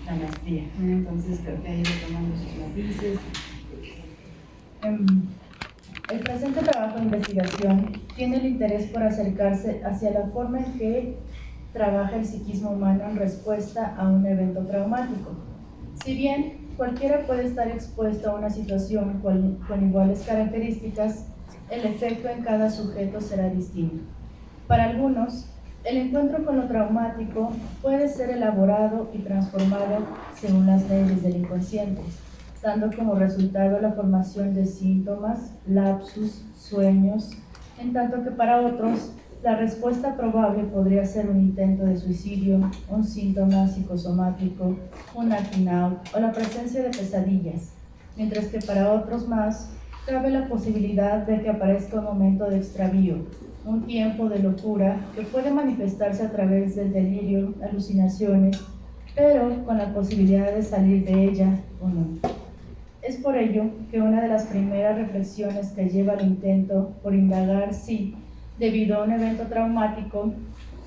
la maestría. Entonces creo que ahí retomando sus matices. El presente trabajo de investigación tiene el interés por acercarse hacia la forma en que trabaja el psiquismo humano en respuesta a un evento traumático. Si bien cualquiera puede estar expuesto a una situación con iguales características, el efecto en cada sujeto será distinto. Para algunos, el encuentro con lo traumático puede ser elaborado y transformado según las leyes del inconsciente, dando como resultado la formación de síntomas, lapsus, sueños, en tanto que para otros, la respuesta probable podría ser un intento de suicidio, un síntoma psicosomático, un acting out o la presencia de pesadillas, mientras que para otros más cabe la posibilidad de que aparezca un momento de extravío, un tiempo de locura que puede manifestarse a través del delirio, alucinaciones, pero con la posibilidad de salir de ella o no. Es por ello que una de las primeras reflexiones que lleva al intento por indagar si, debido a un evento traumático,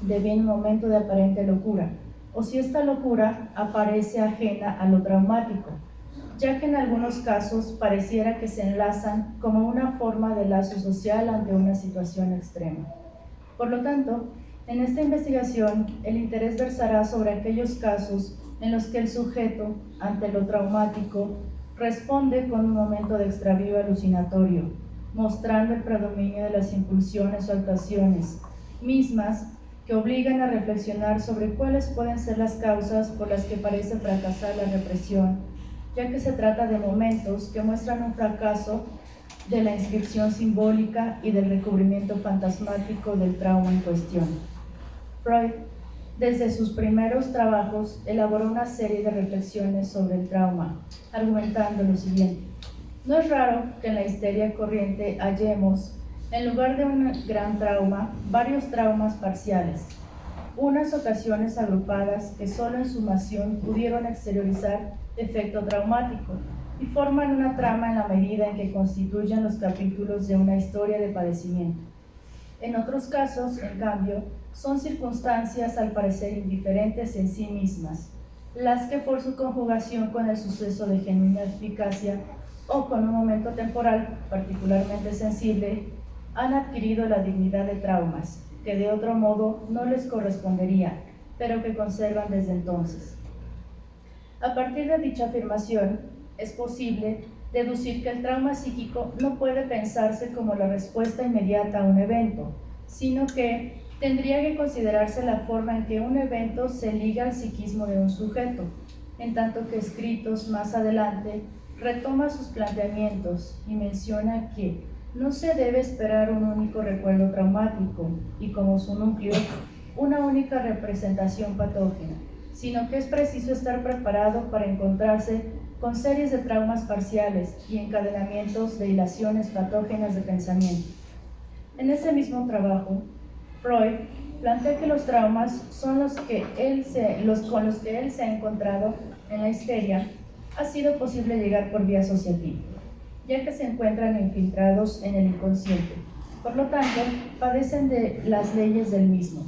deviene un momento de aparente locura, o si esta locura aparece ajena a lo traumático, ya que en algunos casos pareciera que se enlazan como una forma de lazo social ante una situación extrema. Por lo tanto, en esta investigación, el interés versará sobre aquellos casos en los que el sujeto, ante lo traumático, responde con un momento de extravío alucinatorio, mostrando el predominio de las impulsiones o actuaciones, mismas que obligan a reflexionar sobre cuáles pueden ser las causas por las que parece fracasar la represión, ya que se trata de momentos que muestran un fracaso de la inscripción simbólica y del recubrimiento fantasmático del trauma en cuestión. Freud, desde sus primeros trabajos, elaboró una serie de reflexiones sobre el trauma, argumentando lo siguiente. No es raro que en la histeria corriente hallemos, en lugar de un gran trauma, varios traumas parciales, unas ocasiones agrupadas que solo en sumación pudieron exteriorizar efecto traumático y forman una trama en la medida en que constituyen los capítulos de una historia de padecimiento. En otros casos, en cambio, son circunstancias al parecer indiferentes en sí mismas, las que por su conjugación con el suceso de genuina eficacia o con un momento temporal particularmente sensible, han adquirido la dignidad de traumas, que de otro modo no les correspondería, pero que conservan desde entonces. A partir de dicha afirmación, es posible deducir que el trauma psíquico no puede pensarse como la respuesta inmediata a un evento, sino que tendría que considerarse la forma en que un evento se liga al psiquismo de un sujeto, en tanto que escritos más adelante retoma sus planteamientos y menciona que no se debe esperar un único recuerdo traumático y como su núcleo una única representación patógena, sino que es preciso estar preparado para encontrarse con series de traumas parciales y encadenamientos de hilaciones patógenas de pensamiento. En ese mismo trabajo, Freud plantea que los traumas son con los que él se ha encontrado en la histeria, ha sido posible llegar por vía asociativa, ya que se encuentran infiltrados en el inconsciente. Por lo tanto, padecen de las leyes del mismo.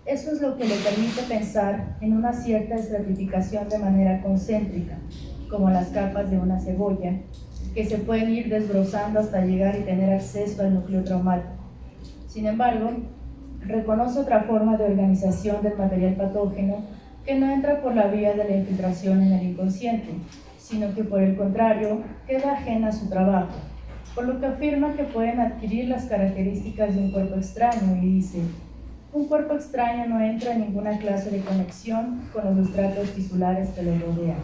Eso es lo que le permite pensar en una cierta estratificación de manera concéntrica, como las capas de una cebolla, que se pueden ir desbrozando hasta llegar y tener acceso al núcleo traumático. Sin embargo, reconoce otra forma de organización del material patógeno que no entra por la vía de la infiltración en el inconsciente, sino que por el contrario queda ajena a su trabajo, por lo que afirma que pueden adquirir las características de un cuerpo extraño y dice: un cuerpo extraño no entra en ninguna clase de conexión con los estratos tisulares que lo rodean,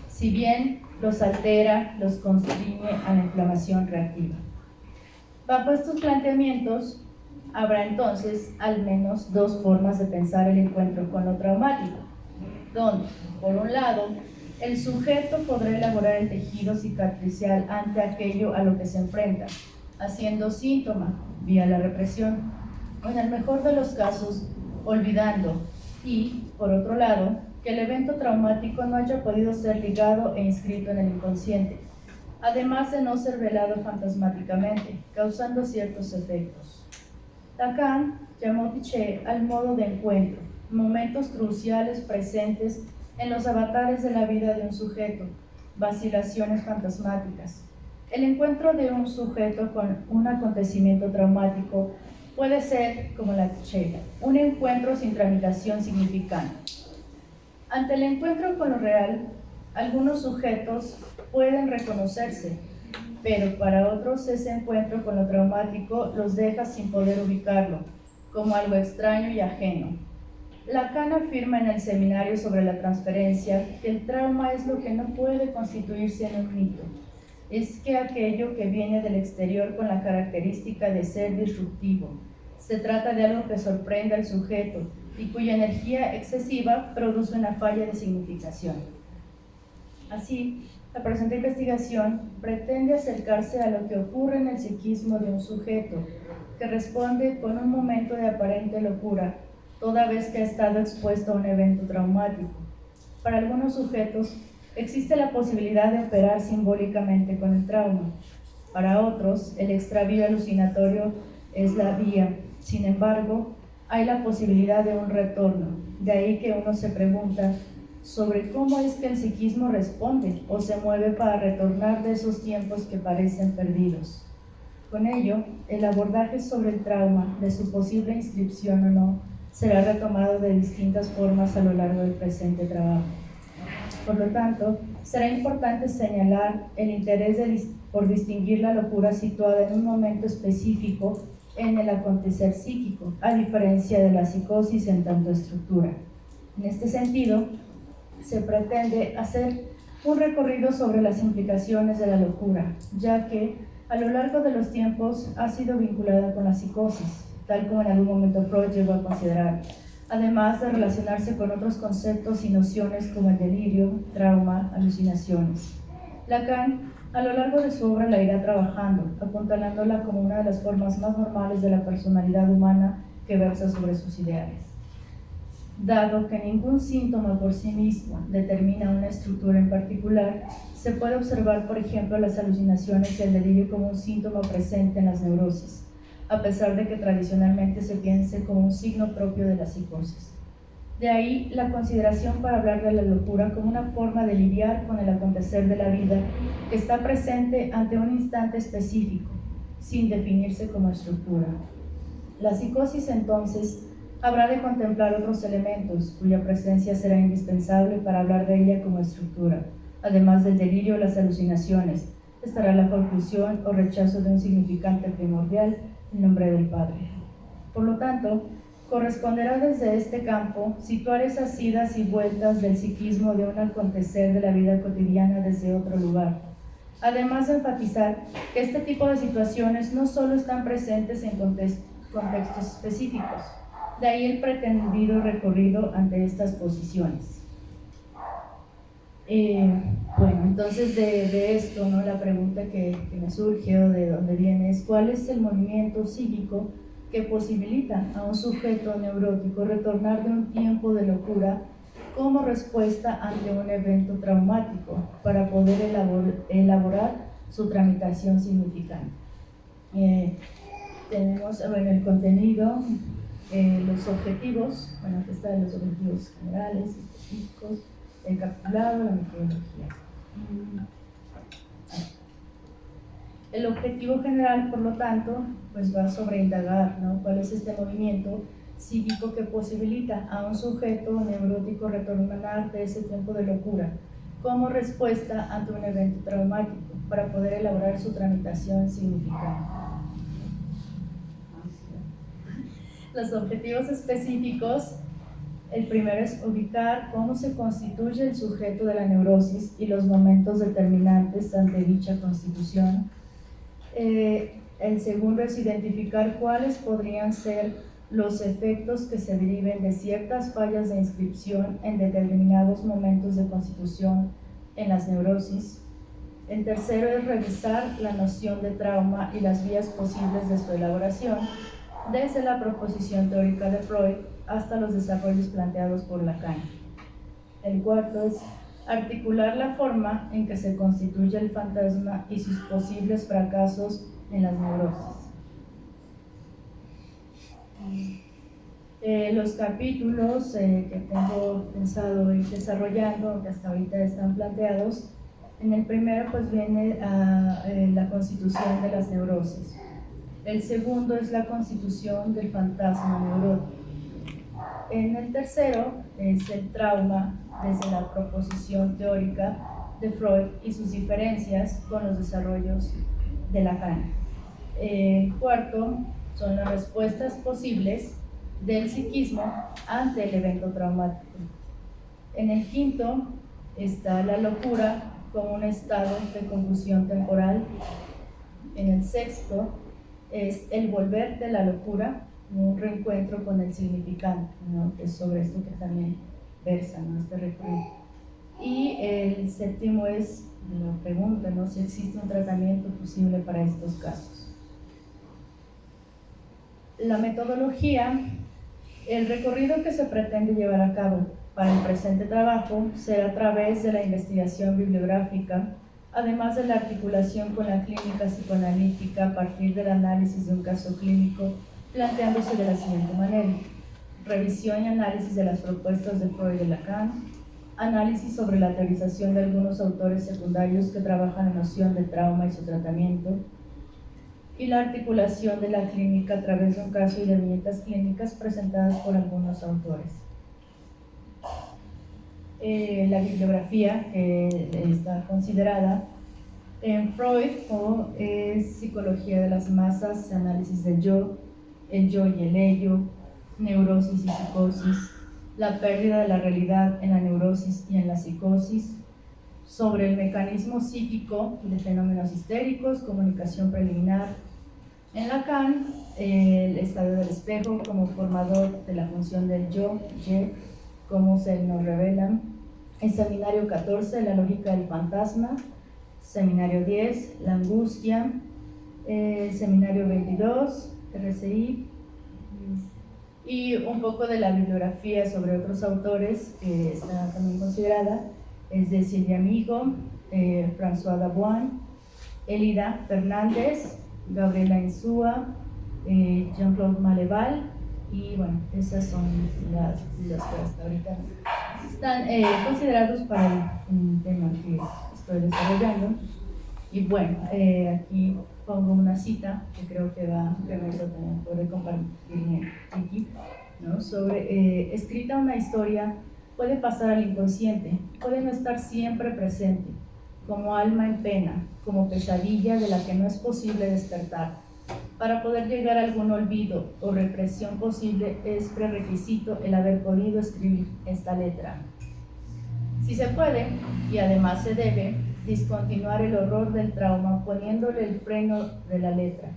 si bien los altera, los constriñe a la inflamación reactiva. Bajo estos planteamientos, habrá entonces al menos dos formas de pensar el encuentro con lo traumático, donde, por un lado, el sujeto podrá elaborar el tejido cicatricial ante aquello a lo que se enfrenta, haciendo síntoma vía la represión, o en el mejor de los casos, olvidando, y, por otro lado, que el evento traumático no haya podido ser ligado e inscrito en el inconsciente, además de no ser velado fantasmáticamente, causando ciertos efectos. Lacan llamó Tiché al modo de encuentro, momentos cruciales presentes en los avatares de la vida de un sujeto, vacilaciones fantasmáticas. El encuentro de un sujeto con un acontecimiento traumático puede ser, como la Tchela, un encuentro sin tramitación significante. Ante el encuentro con lo real, algunos sujetos pueden reconocerse, pero para otros ese encuentro con lo traumático los deja sin poder ubicarlo, como algo extraño y ajeno. Lacan afirma en el seminario sobre la transferencia que el trauma es lo que no puede constituirse en un mito. Es que aquello que viene del exterior con la característica de ser disruptivo. Se trata de algo que sorprende al sujeto y cuya energía excesiva produce una falla de significación. Así, la presente investigación pretende acercarse a lo que ocurre en el psiquismo de un sujeto, que responde con un momento de aparente locura, toda vez que ha estado expuesto a un evento traumático. Para algunos sujetos, existe la posibilidad de operar simbólicamente con el trauma. Para otros, el extravío alucinatorio es la vía. Sin embargo, hay la posibilidad de un retorno. De ahí que uno se pregunta sobre cómo es que el psiquismo responde o se mueve para retornar de esos tiempos que parecen perdidos. Con ello, el abordaje sobre el trauma, de su posible inscripción o no, será retomado de distintas formas a lo largo del presente trabajo. Por lo tanto, será importante señalar el interés por distinguir la locura situada en un momento específico en el acontecer psíquico, a diferencia de la psicosis en tanto estructura. En este sentido, se pretende hacer un recorrido sobre las implicaciones de la locura, ya que a lo largo de los tiempos ha sido vinculada con la psicosis, tal como en algún momento Freud llegó a considerar, además de relacionarse con otros conceptos y nociones como el delirio, trauma, alucinaciones. Lacan, a lo largo de su obra, la irá trabajando, apuntalándola como una de las formas más normales de la personalidad humana que versa sobre sus ideales. Dado que ningún síntoma por sí mismo determina una estructura en particular, se puede observar, por ejemplo, las alucinaciones y el delirio como un síntoma presente en las neurosis, a pesar de que tradicionalmente se piense como un signo propio de la psicosis. De ahí la consideración para hablar de la locura como una forma de lidiar con el acontecer de la vida que está presente ante un instante específico, sin definirse como estructura. La psicosis, entonces, habrá de contemplar otros elementos cuya presencia será indispensable para hablar de ella como estructura. Además del delirio o las alucinaciones, estará la conclusión o rechazo de un significante primordial, en nombre del Padre. Por lo tanto, corresponderá desde este campo situar esas idas y vueltas del psiquismo de un acontecer de la vida cotidiana desde otro lugar. Además de enfatizar que este tipo de situaciones no solo están presentes en contextos específicos, de ahí el pretendido recorrido ante estas posiciones. Bueno, entonces de esto, ¿no? La pregunta que me surge o de dónde viene es ¿cuál es el movimiento psíquico que posibilita a un sujeto neurótico retornar de un tiempo de locura como respuesta ante un evento traumático para poder elaborar su tramitación significante? Tenemos el contenido, los objetivos, bueno, aquí están los objetivos generales, específicos, el capitulado, la metodología. El objetivo general, por lo tanto, pues va sobre indagar, ¿no? ¿Cuál es este movimiento psíquico que posibilita a un sujeto neurótico retornar de ese tiempo de locura como respuesta ante un evento traumático para poder elaborar su tramitación significante? Los objetivos específicos, el primero es ubicar cómo se constituye el sujeto de la neurosis y los momentos determinantes ante dicha constitución. El segundo es identificar cuáles podrían ser los efectos que se deriven de ciertas fallas de inscripción en determinados momentos de constitución en las neurosis. El tercero es revisar la noción de trauma y las vías posibles de su elaboración, desde la proposición teórica de Freud hasta los desarrollos planteados por Lacan. El cuarto es articular la forma en que se constituye el fantasma y sus posibles fracasos en las neurosis. Los capítulos que tengo pensado ir desarrollando, que hasta ahorita están planteados, en el primero pues viene la constitución de las neurosis. El segundo es la constitución del fantasma neurótico. En el tercero es el trauma desde la proposición teórica de Freud y sus diferencias con los desarrollos de Lacan. Cuarto son las respuestas posibles del psiquismo ante el evento traumático. En el quinto está la locura como un estado de confusión temporal. En el sexto es el volver de la locura, un reencuentro con el significante, ¿no? Que es sobre esto que también versa, ¿no? Este recuerdo. Y el séptimo es la pregunta, ¿no? Si existe un tratamiento posible para estos casos. La metodología, el recorrido que se pretende llevar a cabo para el presente trabajo será a través de la investigación bibliográfica, además de la articulación con la clínica psicoanalítica a partir del análisis de un caso clínico, planteándose de la siguiente manera: revisión y análisis de las propuestas de Freud y Lacan, análisis sobre la teorización de algunos autores secundarios que trabajan la noción de trauma y su tratamiento, y la articulación de la clínica a través de un caso y de viñetas clínicas presentadas por algunos autores. La bibliografía que está considerada en Freud es psicología de las masas, análisis del yo, el yo y el ello, neurosis y psicosis, la pérdida de la realidad en la neurosis y en la psicosis, sobre el mecanismo psíquico de fenómenos histéricos, comunicación preliminar. En Lacan, el estadio del espejo como formador de la función del yo, cómo se nos revelan. El seminario 14, la lógica del fantasma. Seminario 10, la angustia. Seminario 22, RCI. Y un poco de la bibliografía sobre otros autores que está también considerada, es de Silvia Amigo, François Dabuan, Elida Fernández, Gabriela Insúa, Jean-Claude Maleval, y bueno, esas son las que hasta ahorita están considerados para el tema que estoy desarrollando. Y bueno, aquí pongo una cita que creo que va a poder compartirme aquí, ¿no? Sobre escrita una historia puede pasar al inconsciente, puede no estar siempre presente, como alma en pena, como pesadilla de la que no es posible despertar. Para poder llegar a algún olvido o represión posible es prerequisito el haber podido escribir esta letra. Si se puede, y además se debe, discontinuar el horror del trauma poniéndole el freno de la letra.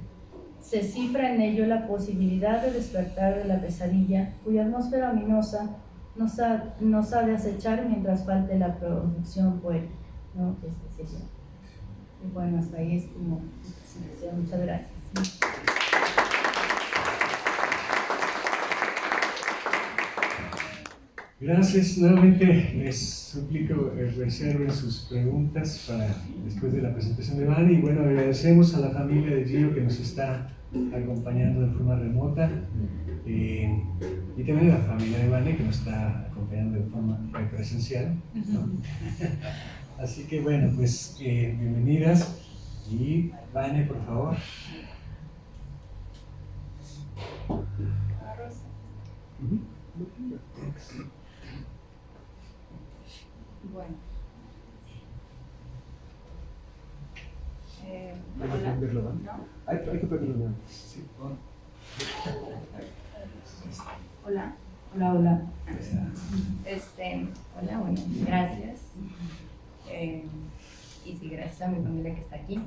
Se cifra en ello la posibilidad de despertar de la pesadilla, cuya atmósfera ominosa nos ha de acechar mientras falte la producción poética, ¿no? Y bueno, hasta ahí es como. Muchas gracias. Gracias. Nuevamente les suplico reserven sus preguntas para después de la presentación de Vane. Y bueno, agradecemos a la familia de Gio que nos está acompañando de forma remota, y también a la familia de Vane que nos está acompañando de forma presencial, ¿no? Así que bueno, pues bienvenidas. Y Vane, por favor. Bueno. Hola. ¿No? Hay que pedirlo. Sí. Hola. Hola, hola. Hola, bueno, gracias. Y sí, gracias a mi familia que está aquí.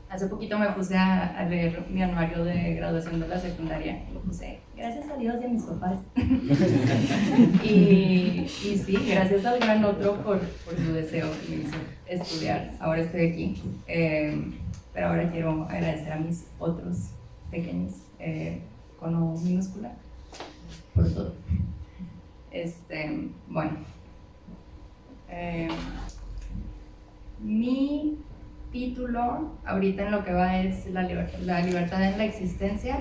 Hace poquito me puse a leer mi anuario de graduación de la secundaria y lo puse, gracias a Dios y a mis papás. y sí, gracias al gran otro por su deseo que me hizo estudiar. Ahora estoy aquí, pero ahora quiero agradecer a mis otros pequeños, con O minúscula, por todo. Bueno. Mi título ahorita en lo que va es la libertad en la existencia.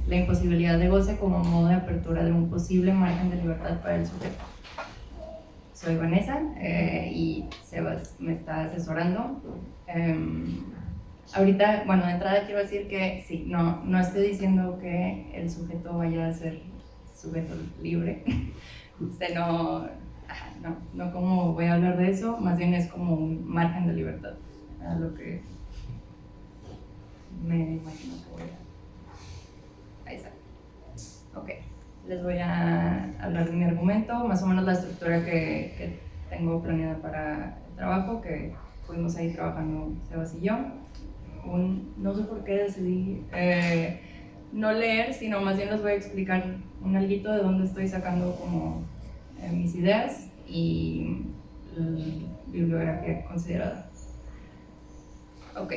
la imposibilidad de goce como modo de apertura de un posible margen de libertad para el sujeto. Soy Vanessa y Sebas me está asesorando. Ahorita, bueno, de entrada quiero decir que sí, no estoy diciendo que el sujeto vaya a ser sujeto libre. No como voy a hablar de eso, más bien es como un margen de libertad, a lo que me imagino que voy a... Ahí está. Ok, les voy a hablar de mi argumento, más o menos la estructura que tengo planeada para el trabajo, que fuimos ahí trabajando Sebas y yo. No sé por qué decidí no leer, sino más bien les voy a explicar un alguito de dónde estoy sacando como mis ideas y bibliografía considerada. Ok,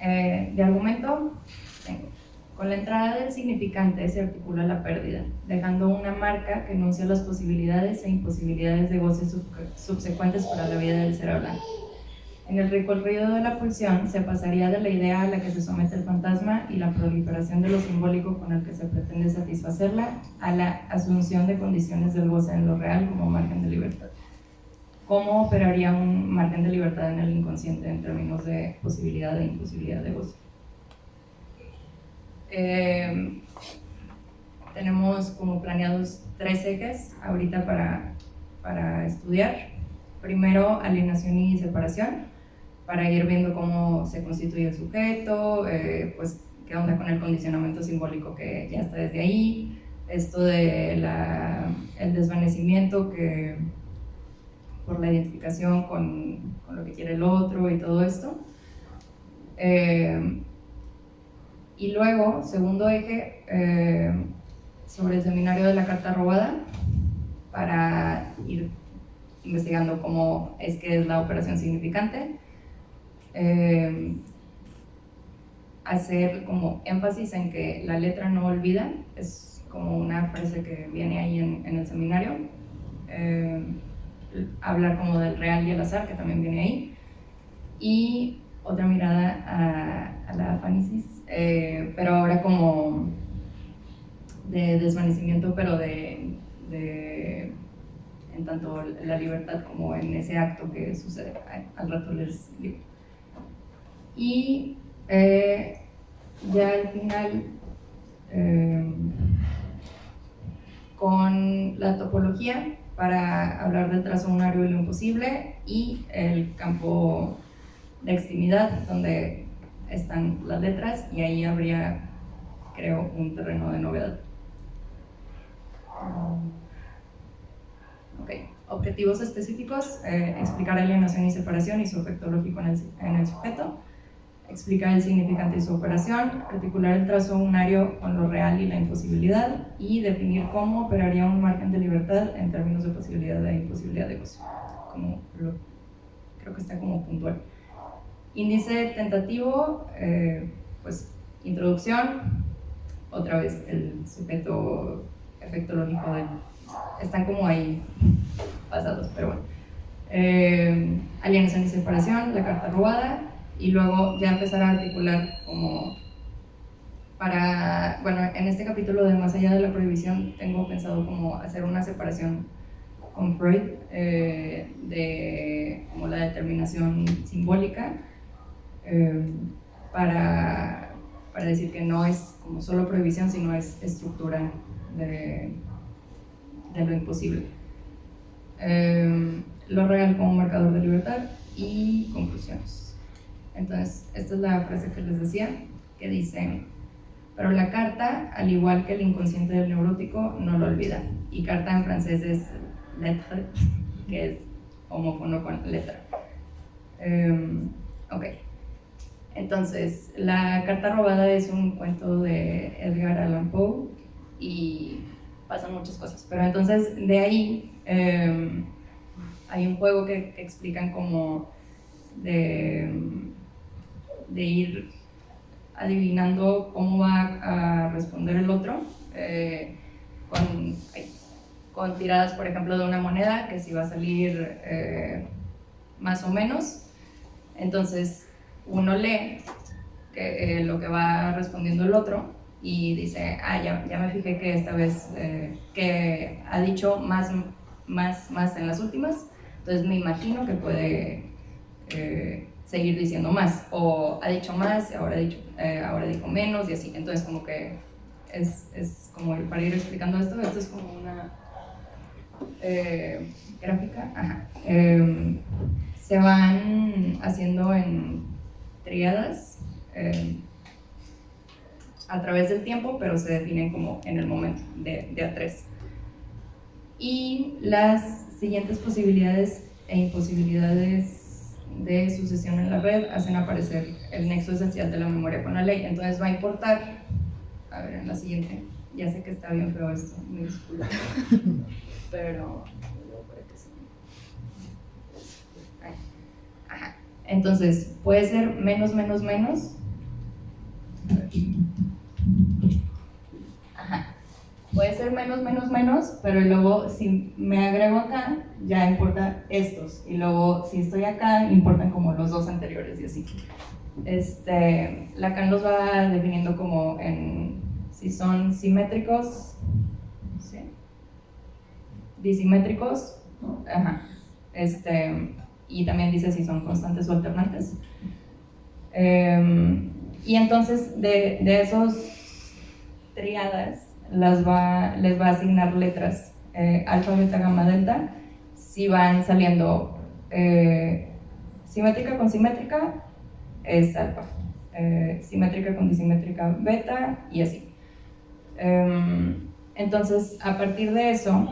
de argumento tengo. Con la entrada del significante se articula la pérdida, dejando una marca que enuncia las posibilidades e imposibilidades de goce subsecuentes para la vida del ser hablante. En el recorrido de la pulsión se pasaría de la idea a la que se somete el fantasma y la proliferación de lo simbólico con el que se pretende satisfacerla a la asunción de condiciones del goce en lo real como margen de libertad. ¿Cómo operaría un margen de libertad en el inconsciente en términos de posibilidad e imposibilidad de goce? Tenemos como planeados 3 ejes ahorita para estudiar. Primero, alienación y separación, para ir viendo cómo se constituye el sujeto, pues qué onda con el condicionamiento simbólico que ya está desde ahí, esto de el desvanecimiento que por la identificación con lo que quiere el otro y todo esto. Y luego, segundo eje, sobre el seminario de la carta robada, para ir investigando cómo es que es la operación significante, hacer como énfasis en que la letra no olvida, es como una frase que viene ahí en el seminario, hablar como del real y el azar, que también viene ahí, y otra mirada a la afanisis, pero ahora como de desvanecimiento, pero en tanto la libertad como en ese acto que sucede. Al rato les digo. Y ya al final, con la topología, para hablar del trazo unario y lo imposible, y el campo de extimidad, donde están las letras, y ahí habría, creo, un terreno de novedad. Ok, objetivos específicos, explicar alienación y separación y su efecto lógico en el sujeto, explicar el significante y su operación, articular el trazo unario con lo real y la imposibilidad, y definir cómo operaría un margen de libertad en términos de posibilidad e imposibilidad de goce. Creo que está como puntual. Índice tentativo, pues introducción, otra vez el sujeto, efecto lógico están como ahí pasados, pero bueno. Alienación y separación, la carta robada, y luego ya empezar a articular como en este capítulo de Más allá de la prohibición tengo pensado como hacer una separación con Freud de como la determinación simbólica, para decir que no es como solo prohibición, sino es estructura de lo imposible. Lo real como marcador de libertad y conclusiones. Entonces, esta es la frase que les decía, que dice: pero la carta, al igual que el inconsciente del neurótico, no lo olvida. Y carta en francés es lettre, que es homófono con letra. Ok. Entonces, la carta robada es un cuento de Edgar Allan Poe y pasan muchas cosas. Pero entonces, de ahí hay un juego que explican como de ir adivinando cómo va a responder el otro, con tiradas, por ejemplo, de una moneda, que si va a salir más o menos. Entonces, uno lee lo que va respondiendo el otro y dice, ya me fijé que esta vez que ha dicho más en las últimas, entonces me imagino que puede seguir diciendo más, o ha dicho más, ahora dijo menos y así. Entonces como que es como para ir explicando esto es como una gráfica, se van haciendo en tríadas a través del tiempo, pero se definen como en el momento de a tres. Y las siguientes posibilidades e imposibilidades de sucesión en la red hacen aparecer el nexo esencial de la memoria con la ley. Entonces va a importar, a ver, en la siguiente, ya sé que está bien feo esto, me disculpo, pero entonces puede ser menos, puede ser menos, pero luego si me agrego acá, ya importa estos, y luego si estoy acá, importan como los dos anteriores y así. Lacan los va definiendo como si son simétricos, ¿sí? Disimétricos, y también dice si son constantes o alternantes. Y entonces de esos triadas les va a asignar letras, alfa, beta, gamma, delta, si van saliendo simétrica con simétrica es alfa, simétrica con disimétrica beta y así. Entonces a partir de eso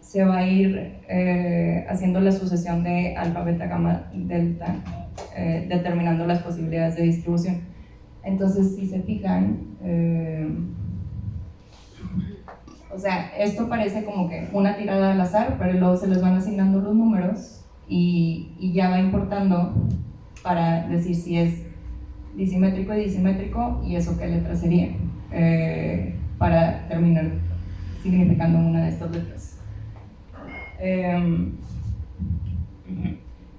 se va a ir haciendo la sucesión de alfa, beta, gamma, delta, determinando las posibilidades de distribución. Entonces si se fijan, o sea, esto parece como que una tirada al azar, pero luego se les van asignando los números y ya va importando para decir si es disimétrico y disimétrico y eso qué letra sería, para terminar significando una de estas letras.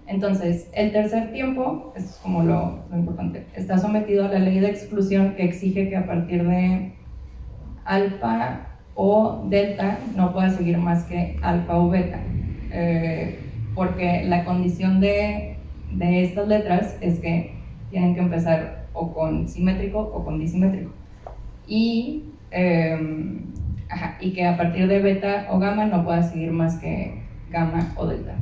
Entonces, el tercer tiempo, esto es como lo importante, está sometido a la ley de exclusión que exige que a partir de alfa o delta no pueda seguir más que alfa o beta, porque la condición de estas letras es que tienen que empezar o con simétrico o con disimétrico, y que a partir de beta o gamma no pueda seguir más que gamma o delta.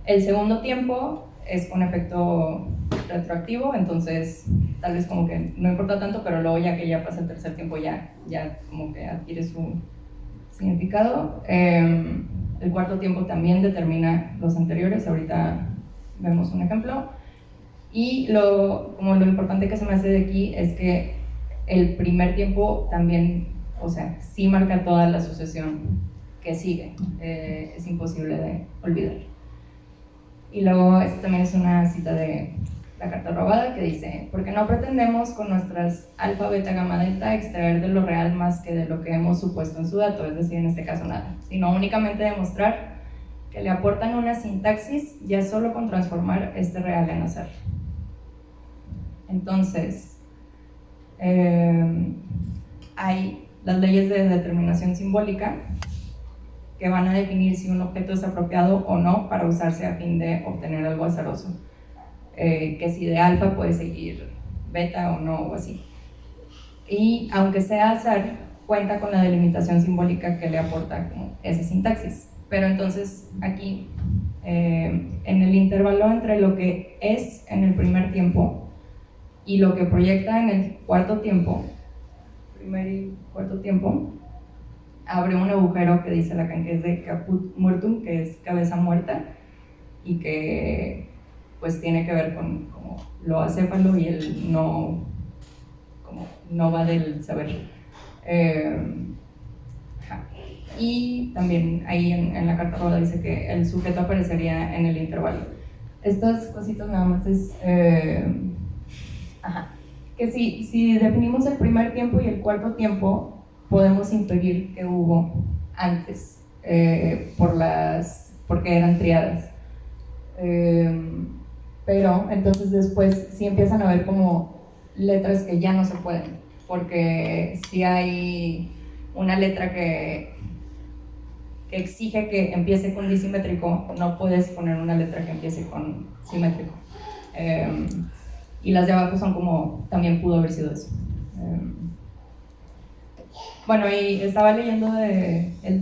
El segundo tiempo es con efecto retroactivo, entonces tal vez como que no importa tanto, pero luego ya que ya pasa el tercer tiempo ya como que adquiere su significado. El cuarto tiempo también determina los anteriores, ahorita vemos un ejemplo. Y lo importante que se me hace de aquí es que el primer tiempo también, o sea, sí marca toda la sucesión que sigue, es imposible de olvidar. Y luego, esta también es una cita de la carta robada que dice: porque no pretendemos con nuestras alfa, beta, gamma, delta extraer de lo real más que de lo que hemos supuesto en su dato, es decir, en este caso nada, sino únicamente demostrar que le aportan una sintaxis ya solo con transformar este real en azar. Entonces, hay las leyes de determinación simbólica que van a definir si un objeto es apropiado o no para usarse a fin de obtener algo azaroso, que si de alfa puede seguir beta o no o así. Y aunque sea azar, cuenta con la delimitación simbólica que le aporta como esa sintaxis. Pero entonces aquí, en el intervalo entre lo que es en el primer tiempo y lo que proyecta en el cuarto tiempo, primer y cuarto tiempo, abre un agujero que dice Lacan que es de caput mortum, que es cabeza muerta, y que pues tiene que ver con como lo acéfalo y el no, como no va del saber. Y también ahí en la carta roda dice que el sujeto aparecería en el intervalo. Estas cositas nada más es que si definimos el primer tiempo y el cuarto tiempo, podemos inferir que hubo antes, porque eran triadas. Pero entonces después sí empiezan a ver como letras que ya no se pueden. porque si hay una letra que exige que empiece con disimétrico, no puedes poner una letra que empiece con simétrico. Y las de abajo son como, también pudo haber sido eso. Bueno, y estaba leyendo de él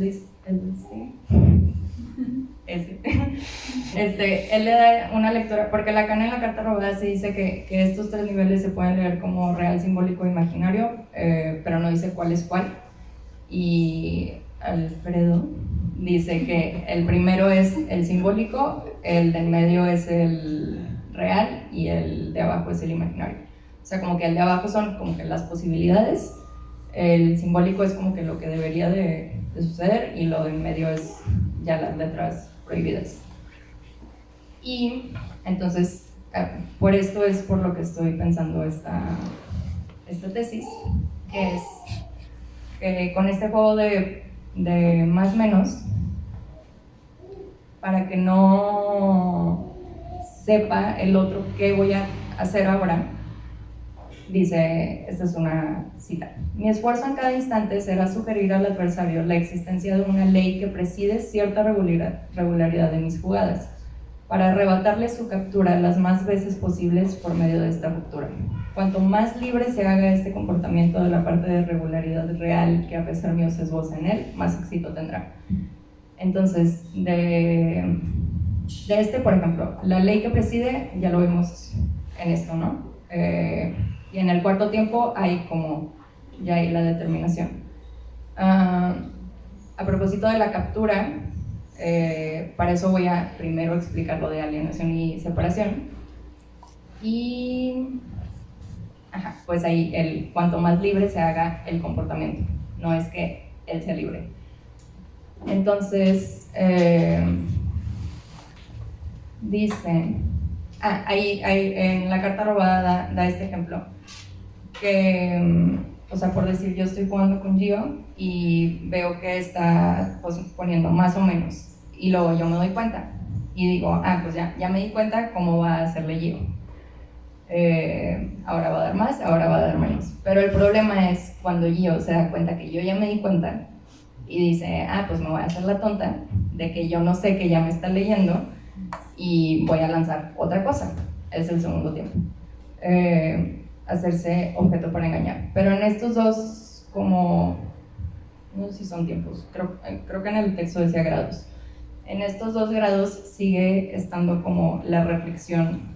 le da una lectura, porque acá en la carta robada se dice que estos tres niveles se pueden leer como real, simbólico e imaginario, pero no dice cuál es cuál. Y Alfredo dice que el primero es el simbólico, el del medio es el real y el de abajo es el imaginario. O sea, como que el de abajo son como que las posibilidades, el simbólico es como que lo que debería de suceder y lo del medio es ya las letras prohibidas. Y entonces, por esto es por lo que estoy pensando esta tesis, que es que con este juego de más menos, para que no sepa el otro qué voy a hacer ahora, dice, esta es una cita: mi esfuerzo en cada instante será sugerir al adversario la existencia de una ley que preside cierta regularidad de mis jugadas, para arrebatarle su captura las más veces posibles por medio de esta ruptura. Cuanto más libre se haga este comportamiento de la parte de regularidad real que a pesar mío se esboza en él, más éxito tendrá. Entonces, de este, por ejemplo, la ley que preside, ya lo vemos en esto, ¿no? Y en el cuarto tiempo hay como, ya hay la determinación. A propósito de la captura, para eso voy a primero explicar lo de alienación y separación. Y pues ahí cuanto más libre se haga el comportamiento, no es que él sea libre. Entonces, dice, ahí en la carta robada da este ejemplo, que, o sea, por decir, yo estoy jugando con Gio y veo que está pues, poniendo más o menos, y luego yo me doy cuenta y digo, pues ya me di cuenta cómo va a hacerle Gio. Ahora va a dar más, ahora va a dar menos. Pero el problema es cuando Gio se da cuenta que yo ya me di cuenta y dice, pues me voy a hacer la tonta de que yo no sé que ya me está leyendo y voy a lanzar otra cosa. Es el segundo tiempo. Hacerse objeto para engañar. Pero en estos dos, como, no sé si son tiempos, creo que en el texto decía grados. En estos 2 grados sigue estando como la reflexión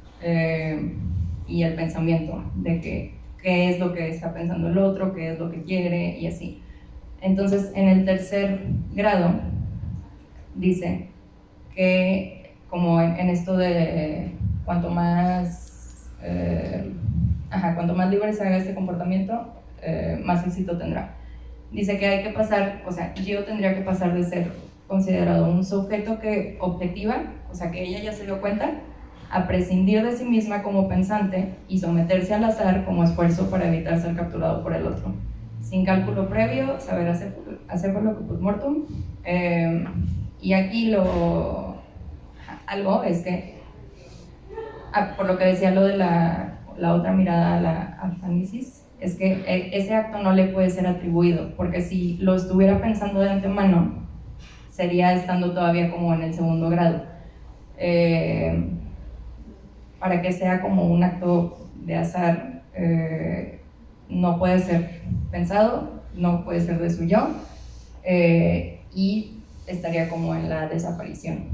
y el pensamiento de qué es lo que está pensando el otro, qué es lo que quiere y así. Entonces, en el tercer grado dice que como en esto de cuanto más libre se haga este comportamiento, más éxito tendrá. Dice que hay que pasar, o sea, Gio tendría que pasar de ser considerado un sujeto que objetiva, o sea, que ella ya se dio cuenta, a prescindir de sí misma como pensante y someterse al azar como esfuerzo para evitar ser capturado por el otro. Sin cálculo previo, saber hacer por lo que post mortum. Y aquí algo es que, por lo que decía lo de la otra mirada a la afanisis, es que ese acto no le puede ser atribuido, porque si lo estuviera pensando de antemano, sería estando todavía como en el segundo grado. Para que sea como un acto de azar, no puede ser pensado, no puede ser de su yo, y estaría como en la desaparición.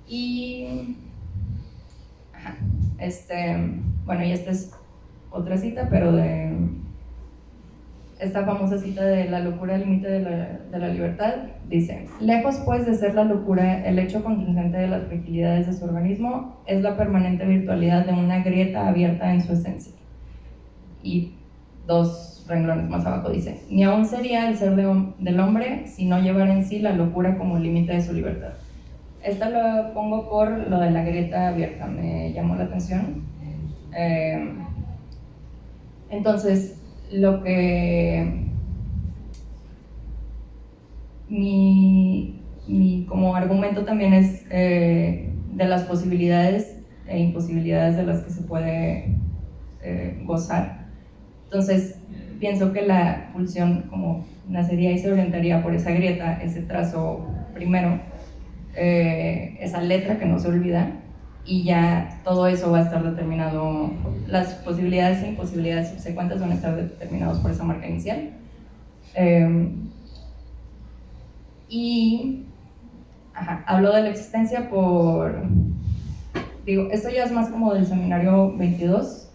Y bueno, y esta es otra cita, pero de esta famosa cita de la locura al límite de la libertad, dice: lejos pues de ser la locura el hecho contingente de las fragilidades de su organismo, es la permanente virtualidad de una grieta abierta en su esencia. Y 2 renglones más abajo dice: ni aún sería el ser del hombre si no llevara en sí la locura como límite de su libertad. Esta lo pongo por lo de la grieta abierta, me llamó la atención. Entonces, lo que mi como argumento también es de las posibilidades e imposibilidades de las que se puede gozar. Entonces, pienso que la pulsión como nacería y se orientaría por esa grieta, ese trazo primero, esa letra que no se olvida, y ya todo eso va a estar determinado, las posibilidades e imposibilidades subsecuentes van a estar determinados por esa marca inicial. Y hablo de la existencia digo, esto ya es más como del seminario 22,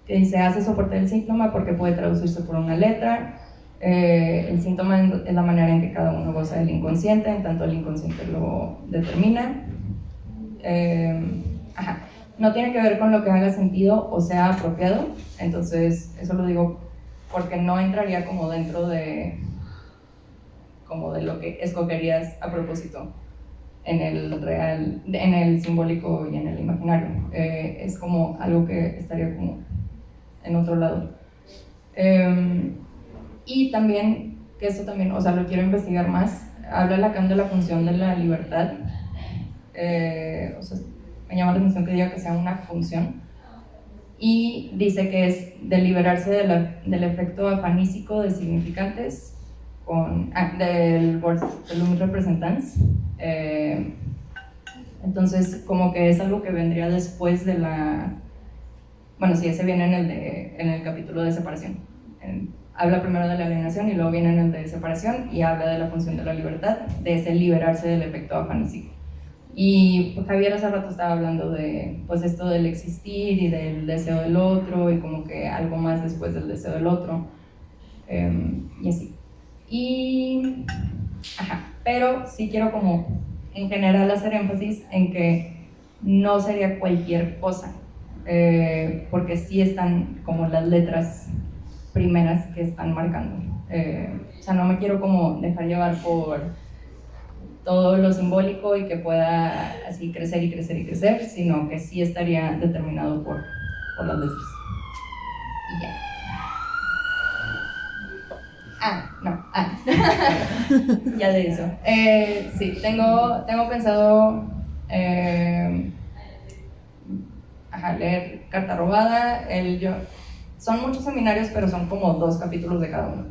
que dice, hace soporte del síntoma porque puede traducirse por una letra. El síntoma es la manera en que cada uno goza del inconsciente, en tanto el inconsciente lo determina. No tiene que ver con lo que haga sentido o sea apropiado, entonces eso lo digo porque no entraría como dentro de lo que escogerías a propósito en el real, en el simbólico y en el imaginario. Es como algo que estaría como en otro lado. Y también, que esto también, o sea, lo quiero investigar más, habla Lacan de la función de la libertad. O sea, me llama la atención que diga que sea una función. Y dice que es de liberarse del efecto afanístico de significantes del volumen representans. Entonces, como que es algo que vendría después de bueno, sí, ese viene en el capítulo de separación. Habla primero de la alienación y luego viene en el de separación y habla de la función de la libertad, de ese liberarse del efecto afanístico. Y pues, Javier hace rato estaba hablando de pues esto del existir y del deseo del otro y como que algo más después del deseo del otro, y así. Pero sí quiero como en general hacer énfasis en que no sería cualquier cosa, porque sí están como las letras primeras que están marcando. O sea, no me quiero como dejar llevar por todo lo simbólico y que pueda así crecer y crecer y crecer, sino que sí estaría determinado por las letras. Y ya. Ya de eso. Sí, tengo pensado leer Carta Robada, son muchos seminarios, pero son como 2 capítulos de cada uno.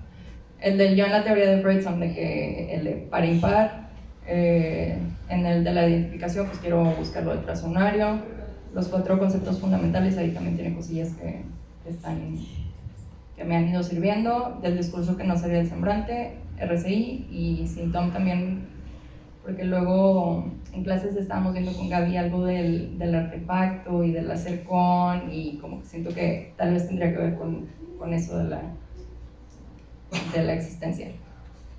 El del yo en la teoría de Freud son de que el de par e impar. En el de la identificación, pues quiero buscar lo de trasonario. Los 4 conceptos fundamentales, ahí también tiene cosillas que me han ido sirviendo. Del discurso que no sería el sembrante, RCI y Sintom también, porque luego en clases estábamos viendo con Gaby algo del artefacto y del acercón, y como que siento que tal vez tendría que ver con eso de la existencia.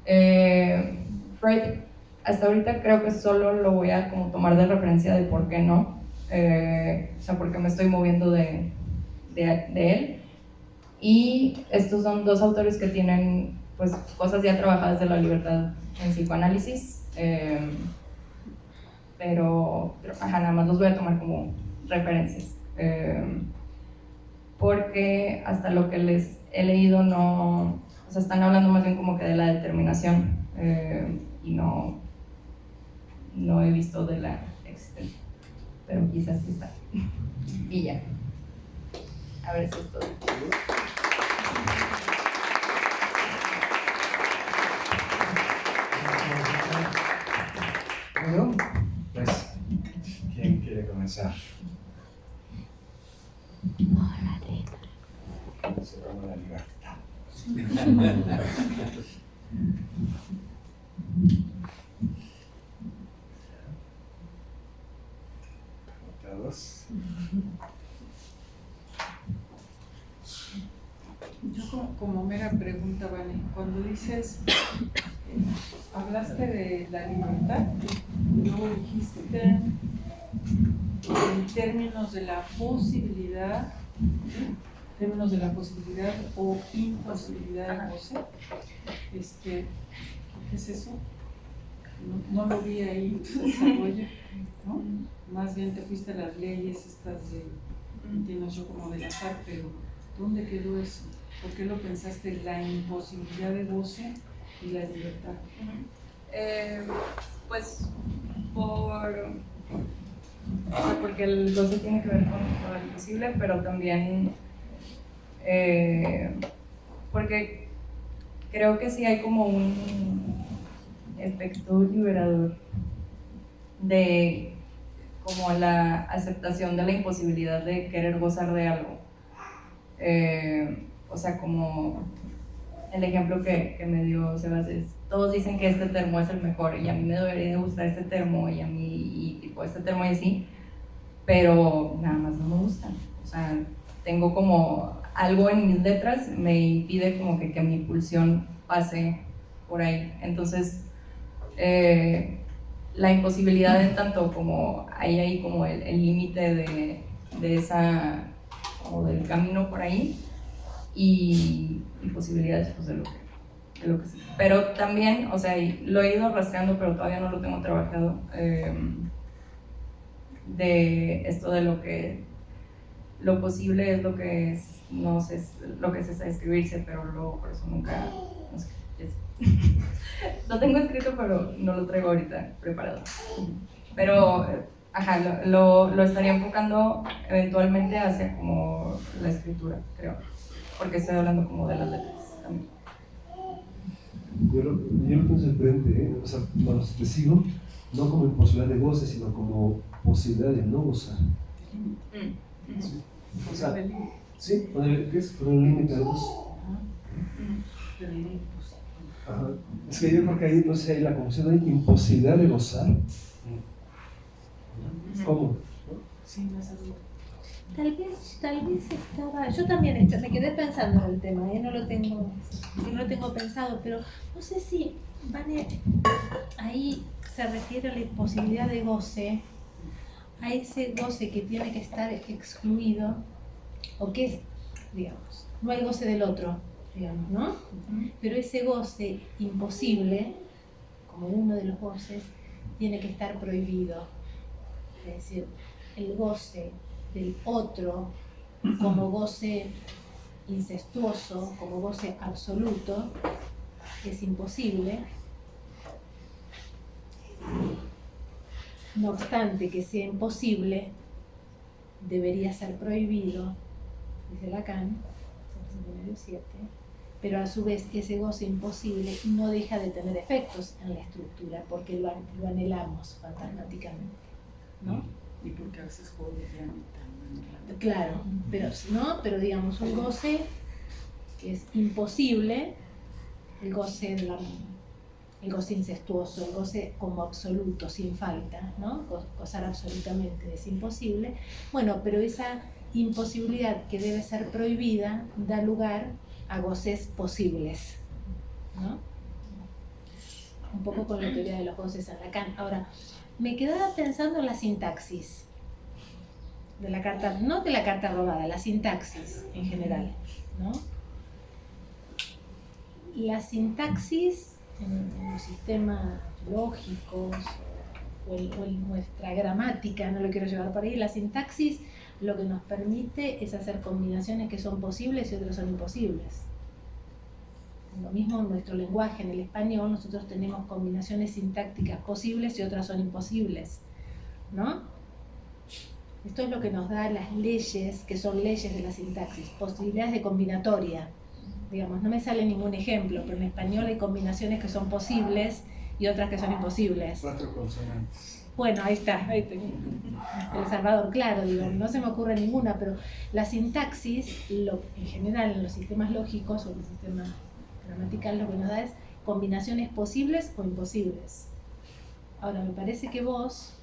Freud, hasta ahorita creo que solo lo voy a como tomar de referencia de por qué no, o sea, porque me estoy moviendo de él. Y estos son 2 autores que tienen pues cosas ya trabajadas de la libertad en psicoanálisis, pero nada más los voy a tomar como referencias, porque hasta lo que les he leído no, o sea, están hablando más bien como que de la determinación, y no he visto de la existencia, pero quizás sí está. Y ya, a ver si es todo. Bueno, pues, ¿quién quiere comenzar? Se llama la libertad. ¿Todos? Yo como mera pregunta, Vale, cuando dices, hablaste de la libertad, luego dijiste que en términos de la posibilidad o imposibilidad de goce, ¿qué es eso? No lo vi ahí tu desarrollo, ¿no? Más bien te fuiste a las leyes estas de, entiendo yo, como del azar, pero ¿dónde quedó eso? ¿Por qué lo pensaste, la imposibilidad de goce y la libertad? Pues porque el goce tiene que ver con lo imposible, pero también Porque creo que sí hay como un efecto liberador de como la aceptación de la imposibilidad de querer gozar de algo. O sea, como el ejemplo que me dio Sebas es, todos dicen que este termo es el mejor y a mí me debería de gustar este termo y a mí, y tipo este termo y así, pero nada más no me gusta. O sea, tengo como algo en mis letras me impide como que mi pulsión pase por ahí. Entonces, la imposibilidad de tanto como hay ahí como el límite de esa, como del camino por ahí, y posibilidades pues, de lo que sea. Pero también, o sea, lo he ido rascando, pero todavía no lo tengo trabajado, de esto de lo posible es lo que es, no sé, lo que es escribirse, pero luego por eso nunca, no sé, lo tengo escrito, pero no lo traigo ahorita preparado. Pero, ajá, lo estaría enfocando eventualmente hacia como la escritura, creo, porque estoy hablando como de las letras también. Yo lo pienso diferente, ¿eh? O sea, bueno, te sigo, no como imposibilidad de goce, sino como posibilidad de no gozar. Sí. O sea, sí, ¿qué es? Poner un límite al goce. Ajá. Es que yo creo que ahí, no sé, hay la confusión, hay imposibilidad de gozar. ¿Cómo? Sí, más adulto. Tal vez estaba, yo también me quedé pensando en el tema, no lo tengo pensado, pero no sé si Vane ahí se refiere a la imposibilidad de goce, a ese goce que tiene que estar excluido, o que es, digamos, no hay goce del otro, digamos, ¿no? Pero ese goce imposible, como uno de los goces, tiene que estar prohibido. Es decir, el goce del otro como goce incestuoso, como goce absoluto, es imposible. No obstante que sea imposible, debería ser prohibido, dice Lacan, 7, pero a su vez ese goce imposible no deja de tener efectos en la estructura, porque lo anhelamos fantasmáticamente, ¿no? Y porque a veces joderían tan. Claro, pero digamos, un goce que es imposible, el goce incestuoso, el goce como absoluto, sin falta, ¿no? Gozar absolutamente es imposible. Bueno, pero esa imposibilidad que debe ser prohibida da lugar a goces posibles, ¿no? Un poco con la teoría de los goces en Lacan. Ahora, me quedaba pensando en la sintaxis de la carta, no de la carta robada, la sintaxis en general, ¿no? La sintaxis en los sistemas lógicos o en nuestra gramática, no lo quiero llevar por ahí, la sintaxis lo que nos permite es hacer combinaciones que son posibles y otras son imposibles. Lo mismo en nuestro lenguaje, en el español, nosotros tenemos combinaciones sintácticas posibles y otras son imposibles, ¿no? Esto es lo que nos da las leyes, que son leyes de la sintaxis, posibilidades de combinatoria. Digamos, no me sale ningún ejemplo, pero en español hay combinaciones que son posibles y otras que son imposibles. 4 consonantes. Bueno, ahí está, El Salvador, claro, digo, no se me ocurre ninguna, pero la sintaxis, en general en los sistemas lógicos o en el sistema gramatical, lo que nos da es combinaciones posibles o imposibles. Ahora, me parece que vos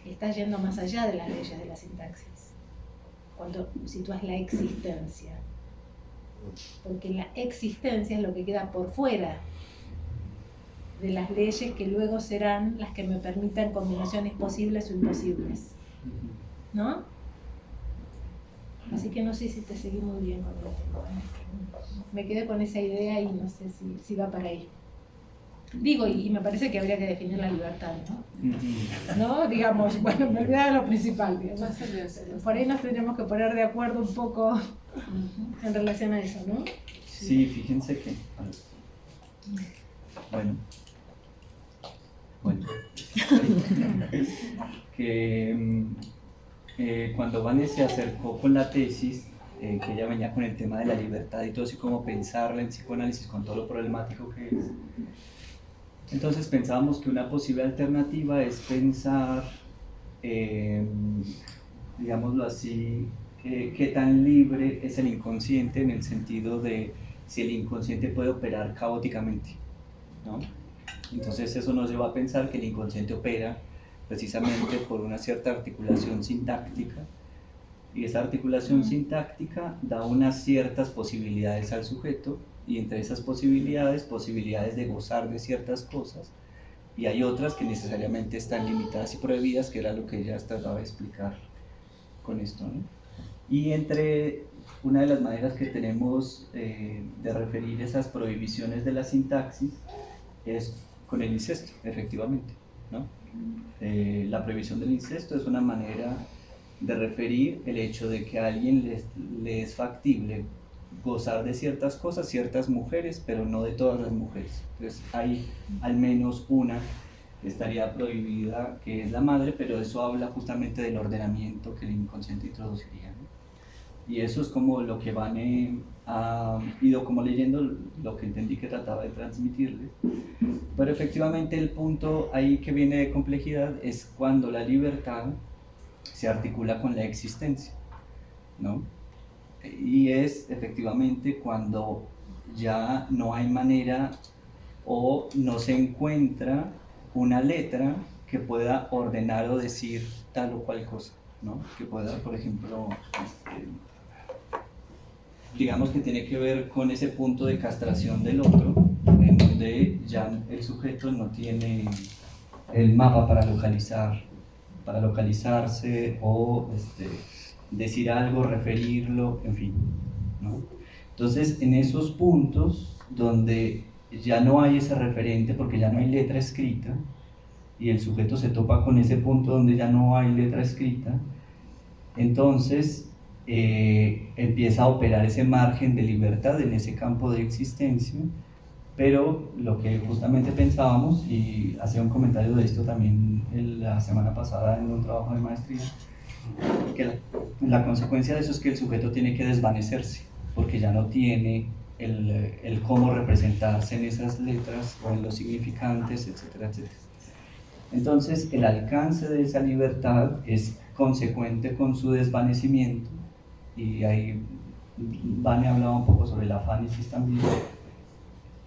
estás yendo más allá de las leyes de la sintaxis, cuando sitúas la existencia, porque la existencia es lo que queda por fuera de las leyes que luego serán las que me permitan combinaciones posibles o imposibles, ¿no? Así que no sé si te seguí muy bien con el tema. Me quedé con esa idea y no sé si va para ahí. Digo, y me parece que habría que definir la libertad, ¿no? ¿No? Digamos, bueno, me olvidaba lo principal, digamos. Por ahí nos tendríamos que poner de acuerdo un poco en relación a eso, ¿no? Sí, fíjense que... Bueno. Que cuando Vane se acercó con la tesis, que ella venía con el tema de la libertad y todo eso, y cómo pensarla en psicoanálisis con todo lo problemático que es. Entonces pensábamos que una posible alternativa es pensar, digámoslo así, qué tan libre es el inconsciente, en el sentido de si el inconsciente puede operar caóticamente, ¿no? Entonces eso nos lleva a pensar que el inconsciente opera precisamente por una cierta articulación sintáctica, y esa articulación sintáctica da unas ciertas posibilidades al sujeto, y entre esas posibilidades de gozar de ciertas cosas, y hay otras que necesariamente están limitadas y prohibidas, que era lo que ella trataba de explicar con esto, ¿no? Y entre una de las maneras que tenemos de referir esas prohibiciones de la sintaxis es con el incesto, efectivamente, ¿no? La prohibición del incesto es una manera de referir el hecho de que a alguien le es factible gozar de ciertas cosas, ciertas mujeres, pero no de todas las mujeres. Entonces hay al menos una que estaría prohibida, que es la madre, pero eso habla justamente del ordenamiento que el inconsciente introduciría, ¿no? Y eso es como lo que Vane ha ido como leyendo, lo que entendí que trataba de transmitirles. Pero efectivamente el punto ahí que viene de complejidad es cuando la libertad se articula con la existencia, ¿no? Y es efectivamente cuando ya no hay manera o no se encuentra una letra que pueda ordenar o decir tal o cual cosa, ¿no? Que pueda, por ejemplo, digamos que tiene que ver con ese punto de castración del otro, en donde ya el sujeto no tiene el mapa para localizarse o decir algo, referirlo, en fin, ¿no? Entonces, en esos puntos donde ya no hay ese referente, porque ya no hay letra escrita, y el sujeto se topa con ese punto donde ya no hay letra escrita, entonces empieza a operar ese margen de libertad en ese campo de existencia. Pero lo que justamente pensábamos, y hacía un comentario de esto también la semana pasada en un trabajo de maestría, que la consecuencia de eso es que el sujeto tiene que desvanecerse, porque ya no tiene el cómo representarse en esas letras o en los significantes, etcétera, etcétera. Entonces, el alcance de esa libertad es consecuente con su desvanecimiento, y ahí Vane hablaba un poco sobre la afánesis también.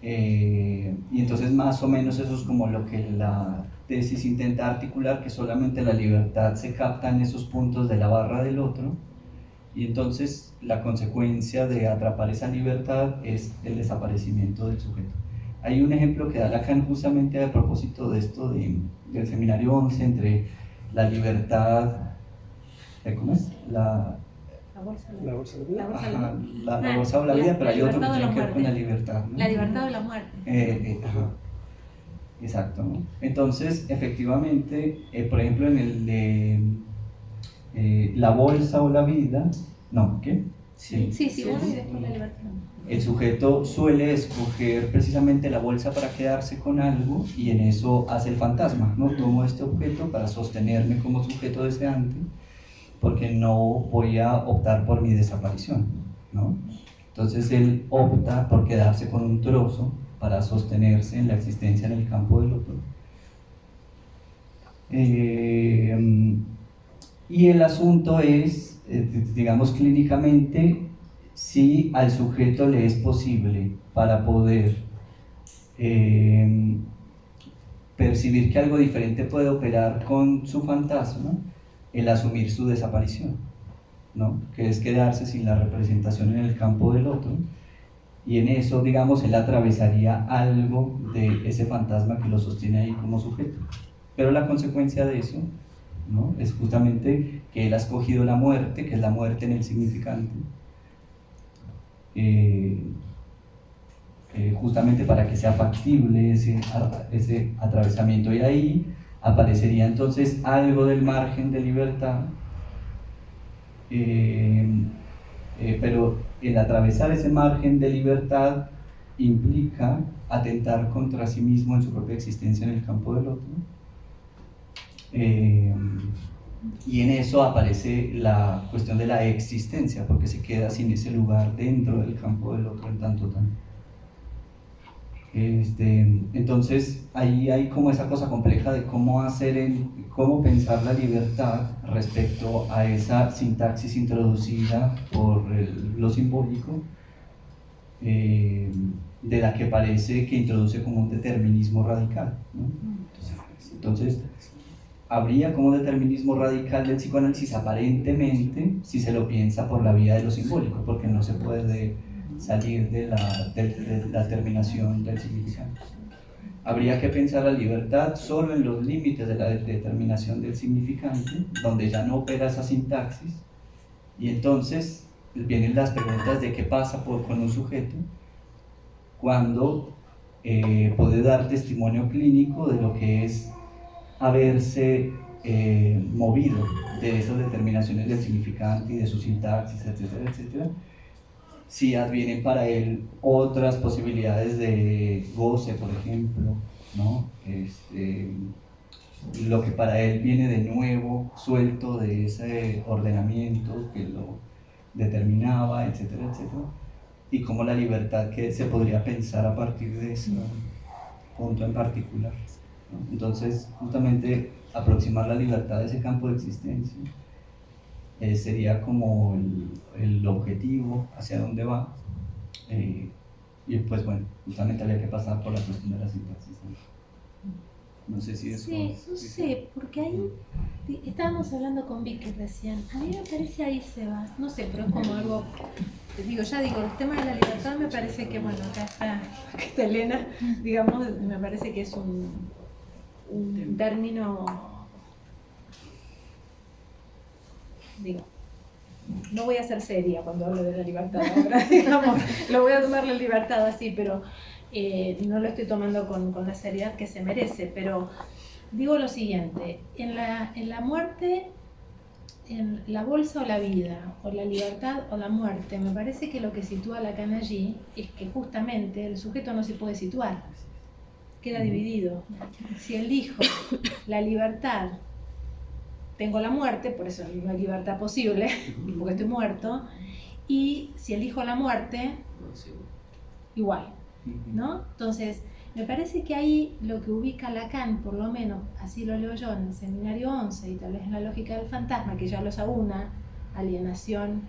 Y entonces más o menos eso es como lo que la tesis intenta articular, que solamente la libertad se capta en esos puntos de la barra del otro, y entonces la consecuencia de atrapar esa libertad es el desaparecimiento del sujeto. Hay un ejemplo que da Lacan justamente a propósito de esto del seminario 11, entre la libertad, ¿cómo es? La bolsa La bolsa de vida. Ajá, la bolsa de la vida, pero hay otro que tiene que ver con la libertad, ¿no? La libertad o la muerte. Ajá. Exacto, ¿no? Entonces, efectivamente, por ejemplo, en el de la bolsa o la vida, ¿no? ¿Qué? Sí, bueno, y después la libertad. El sujeto suele escoger precisamente la bolsa para quedarse con algo, y en eso hace el fantasma, ¿no? Tomo este objeto para sostenerme como sujeto deseante, porque no voy a optar por mi desaparición, ¿no? Entonces él opta por quedarse con un trozo para sostenerse en la existencia en el campo del otro. Y el asunto es, digamos clínicamente, si al sujeto le es posible, para poder percibir que algo diferente puede operar con su fantasma, el asumir su desaparición, ¿no? Que es quedarse sin la representación en el campo del otro, y en eso, digamos, él atravesaría algo de ese fantasma que lo sostiene ahí como sujeto. Pero la consecuencia de eso, ¿no? Es justamente que él ha escogido la muerte, que es la muerte en el significante, justamente para que sea factible ese atravesamiento, y ahí aparecería entonces algo del margen de libertad, pero el atravesar ese margen de libertad implica atentar contra sí mismo en su propia existencia en el campo del otro, Y en eso aparece la cuestión de la existencia, porque se queda sin ese lugar dentro del campo del otro en tanto tal. Entonces ahí hay como esa cosa compleja de cómo cómo pensar la libertad respecto a esa sintaxis introducida por lo simbólico, de la que parece que introduce como un determinismo radical, ¿no? Entonces habría como determinismo radical del psicoanálisis aparentemente si se lo piensa por la vía de lo simbólico, porque no se puede salir de la terminación del significante. Habría que pensar la libertad solo en los límites de la determinación del significante, donde ya no opera esa sintaxis, y entonces vienen las preguntas de qué pasa con un sujeto cuando puede dar testimonio clínico de lo que es haberse movido de esas determinaciones del significante y de su sintaxis, etcétera, etcétera, si advienen para él otras posibilidades de goce, por ejemplo, ¿no? Lo que para él viene de nuevo, suelto de ese ordenamiento que lo determinaba, etcétera, etcétera, y cómo la libertad que se podría pensar a partir de ese punto en particular, ¿no? Entonces, justamente aproximar la libertad a ese campo de existencia sería como el objetivo, hacia dónde va, y pues bueno, justamente habría que pasar por la cuestión de la sintaxis, ¿no? No sé si eso... Sí, no sé, porque ahí estábamos hablando con Vicky recién. A mí me parece ahí, Sebas, no sé, pero es como algo, te digo, el tema de la libertad me parece que, bueno, acá está Elena, digamos, me parece que es un término, digo, no voy a ser seria cuando hablo de la libertad ahora, digamos, lo voy a tomar la libertad así, pero no lo estoy tomando con la seriedad que se merece, pero digo lo siguiente, en la muerte, en la bolsa o la vida, o la libertad o la muerte, me parece que lo que sitúa Lacan allí es que justamente el sujeto no se puede situar, queda dividido. Si elijo la libertad, tengo la muerte, por eso no hay libertad posible, porque estoy muerto, y si elijo la muerte, igual, ¿no? Entonces, me parece que ahí lo que ubica Lacan, por lo menos así lo leo yo en el seminario 11 y tal vez en la lógica del fantasma, que ya los aúna, alienación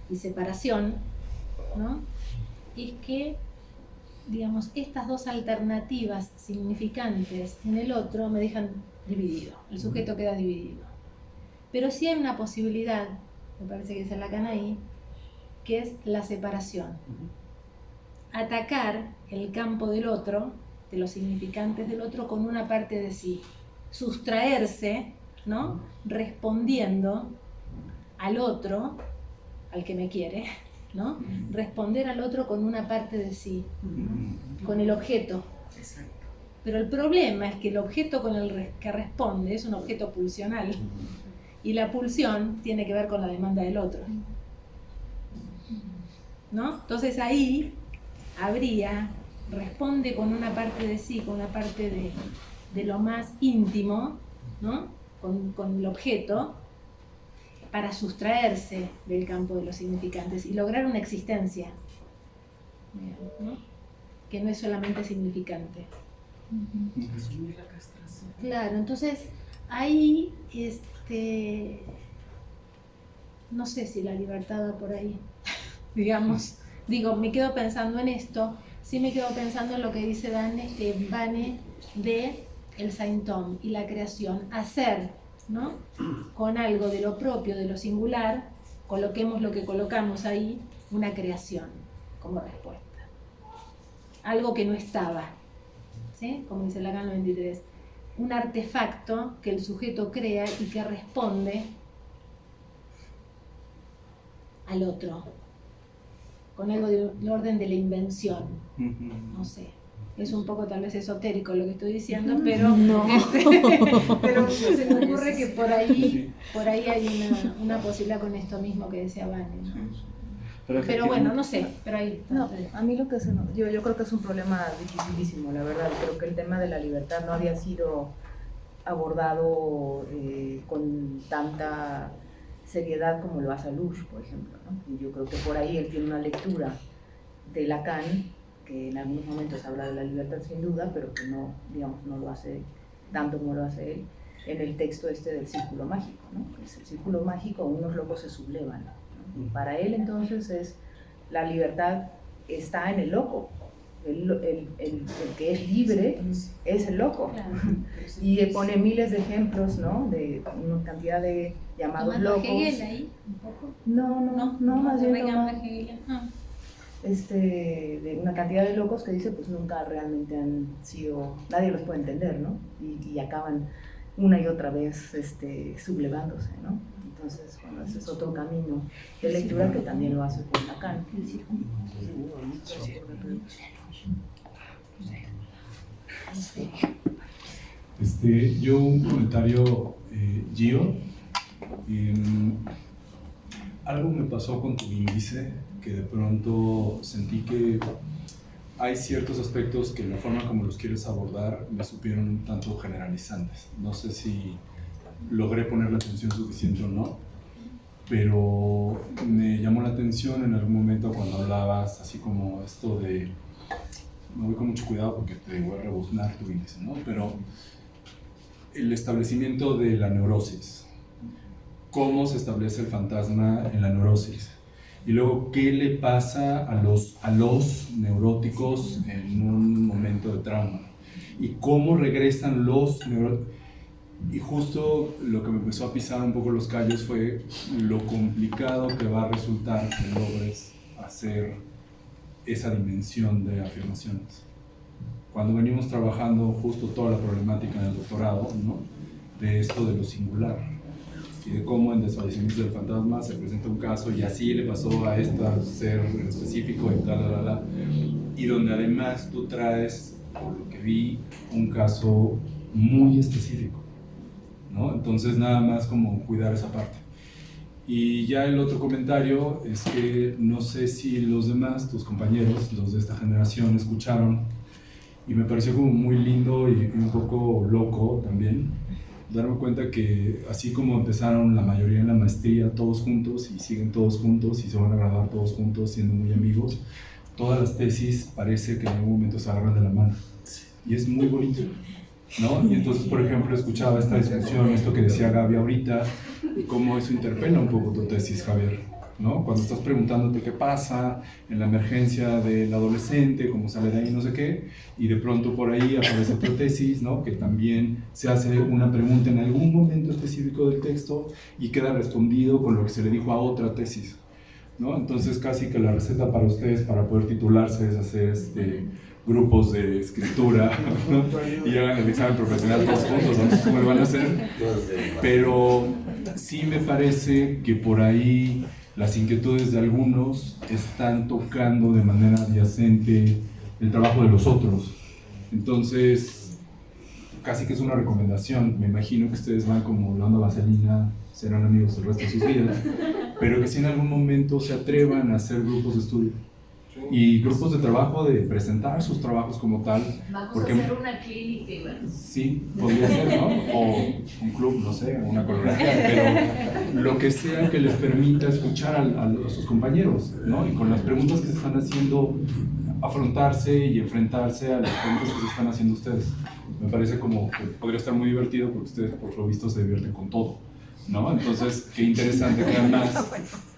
y separación, ¿no? Es que, digamos, estas dos alternativas significantes en el otro me dejan dividido, el sujeto queda dividido. Pero sí hay una posibilidad, me parece que es el Lacan ahí, que es la separación. Atacar el campo del otro, de los significantes del otro, con una parte de sí. Sustraerse, ¿no? Respondiendo al otro, al que me quiere, ¿no? Responder al otro con una parte de sí, con el objeto. Pero el problema es que el objeto con el que responde es un objeto pulsional, y la pulsión tiene que ver con la demanda del otro, ¿no? Entonces ahí responde con una parte de sí, con una parte de lo más íntimo, ¿no? Con el objeto, para sustraerse del campo de los significantes y lograr una existencia, ¿no? Que no es solamente significante. Claro, entonces ahí no sé si la libertad va por ahí, digamos. Digo, me quedo pensando en esto, sí me quedo pensando en lo que dice Vane de el Saint-Homme y la creación, hacer, ¿no? Con algo de lo propio, de lo singular, coloquemos lo que colocamos ahí, una creación como respuesta. Algo que no estaba, ¿sí? Como dice Lacan 93, un artefacto que el sujeto crea y que responde al otro, con algo del orden de la invención, no sé. Es un poco tal vez esotérico lo que estoy diciendo, pero, pero se me ocurre que por ahí hay una posibilidad con esto mismo que decía Vane, ¿no? Pero bueno, no sé, pero ahí está. No, a mí lo que yo creo que es un problema dificilísimo, la verdad. Creo que el tema de la libertad no había sido abordado con tanta seriedad como lo hace Alouche, por ejemplo, ¿no? Y yo creo que por ahí él tiene una lectura de Lacan, que en algunos momentos habla de la libertad sin duda, pero que no, digamos, no lo hace tanto como lo hace él, en el texto este del círculo mágico, ¿no? Es el círculo mágico, unos locos se sublevan, ¿no? Y para él entonces la libertad está en el loco. El que es libre es el loco. Claro. Y pone miles de ejemplos, ¿no? De una cantidad de llamados ¿Tomando locos. Hegel ahí un poco? No, más bien Reagan, toma, Hegel. Ah. de una cantidad de locos que dice pues nunca realmente han sido, nadie los puede entender, ¿no? Y acaban una y otra vez sublevándose, ¿no? Entonces, bueno, ese es otro camino de lectura que también lo hace con Lacan. Yo un comentario, Gio, algo me pasó con tu índice que de pronto sentí que hay ciertos aspectos que la forma como los quieres abordar me supieron un tanto generalizantes. No sé si logré poner la atención suficiente o no, pero me llamó la atención en algún momento cuando hablabas así como esto de, me voy con mucho cuidado porque te voy a rebuznar tu índice, ¿no? Pero el establecimiento de la neurosis, cómo se establece el fantasma en la neurosis, y luego qué le pasa a los neuróticos en un momento de trauma, y cómo regresan los neuróticos. Y justo lo que me empezó a pisar un poco los callos fue lo complicado que va a resultar que logres hacer esa dimensión de afirmaciones. Cuando venimos trabajando justo toda la problemática en el doctorado, ¿no? De esto de lo singular y de cómo en Desfallecimientos del Fantasma se presenta un caso y así le pasó a este ser en específico y donde además tú traes, por lo que vi, un caso muy específico, ¿no? Entonces nada más como cuidar esa parte. Y ya el otro comentario es que no sé si los demás, tus compañeros, los de esta generación, escucharon, y me pareció como muy lindo y un poco loco también, darme cuenta que así como empezaron la mayoría en la maestría todos juntos y siguen todos juntos y se van a graduar todos juntos siendo muy amigos, todas las tesis parece que en algún momento se agarran de la mano. Y es muy bonito, ¿no? Y entonces, por ejemplo, escuchaba esta discusión, esto que decía Gaby ahorita, y cómo eso interpela un poco tu tesis, Javier, ¿no? Cuando estás preguntándote qué pasa en la emergencia del adolescente, cómo sale de ahí, no sé qué, y de pronto por ahí aparece tu tesis, ¿no? Que también se hace una pregunta en algún momento específico del texto y queda respondido con lo que se le dijo a otra tesis, ¿no? Entonces casi que la receta para ustedes para poder titularse es hacer grupos de escritura, ¿no? Y hagan el examen profesional todos juntos, no sé cómo lo van a hacer, pero sí me parece que por ahí las inquietudes de algunos están tocando de manera adyacente el trabajo de los otros. Entonces, casi que es una recomendación. Me imagino que ustedes van como Holanda Vaselina, serán amigos el resto de sus vidas, pero que si en algún momento se atrevan a hacer grupos de estudio y grupos de trabajo, de presentar sus trabajos como tal. Vamos porque, a hacer una clínica, Iván. Sí, podría ser, ¿no? O un club, no sé, una coreografía, pero lo que sea que les permita escuchar a sus compañeros, ¿no? Y con las preguntas que se están haciendo, afrontarse y enfrentarse a las preguntas que se están haciendo ustedes. Me parece como que podría estar muy divertido porque ustedes, por lo visto, se divierten con todo, ¿no? Entonces, qué interesante que además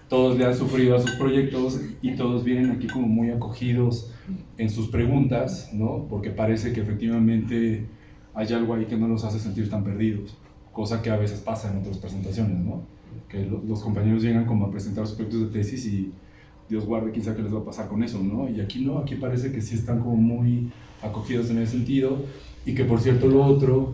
todos le han sufrido a sus proyectos y todos vienen aquí como muy acogidos en sus preguntas, ¿no? Porque parece que efectivamente hay algo ahí que no los hace sentir tan perdidos, cosa que a veces pasa en otras presentaciones, ¿no? Que los compañeros llegan como a presentar sus proyectos de tesis y Dios guarde, quién sabe qué les va a pasar con eso, ¿no? Y aquí no, aquí parece que sí están como muy acogidos en ese sentido, y que por cierto lo otro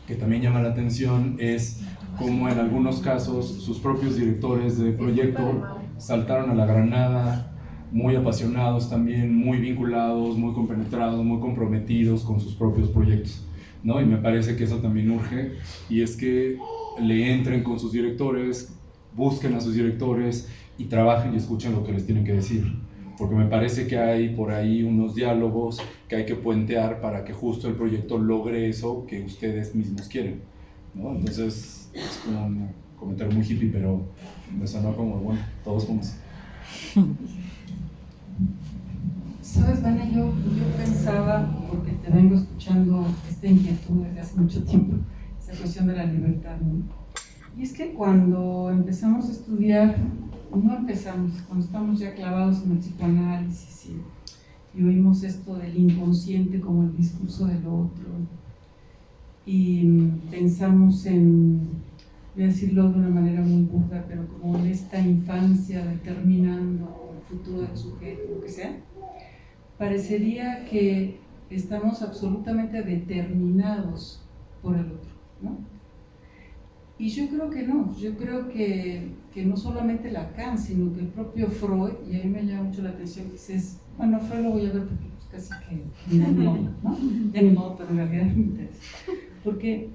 que también llama la atención es como en algunos casos sus propios directores de proyecto saltaron a la granada, muy apasionados también, muy vinculados, muy compenetrados, muy comprometidos con sus propios proyectos, ¿no? Y me parece que eso también urge, y es que le entren con sus directores, busquen a sus directores y trabajen y escuchen lo que les tienen que decir, porque me parece que hay por ahí unos diálogos que hay que puentear para que justo el proyecto logre eso que ustedes mismos quieren, ¿no? Entonces es como un comentario muy hippie, pero me sonó como, bueno, todos juntos. Sabes, Vane, yo pensaba, porque te vengo escuchando esta inquietud desde hace mucho tiempo, esa cuestión de la libertad, ¿no? Y es que cuando empezamos a estudiar, no empezamos, cuando estamos ya clavados en el psicoanálisis y oímos esto del inconsciente como el discurso del otro, y pensamos en, voy a decirlo de una manera muy burda, pero como en esta infancia determinando el futuro del sujeto, lo que sea, parecería que estamos absolutamente determinados por el otro, ¿no? Y yo creo que no, yo creo que no solamente Lacan, sino que el propio Freud, y ahí me llama mucho la atención que dices, bueno, Freud lo voy a ver porque pues, casi que ya ni modo, pero en realidad me interesa. Porque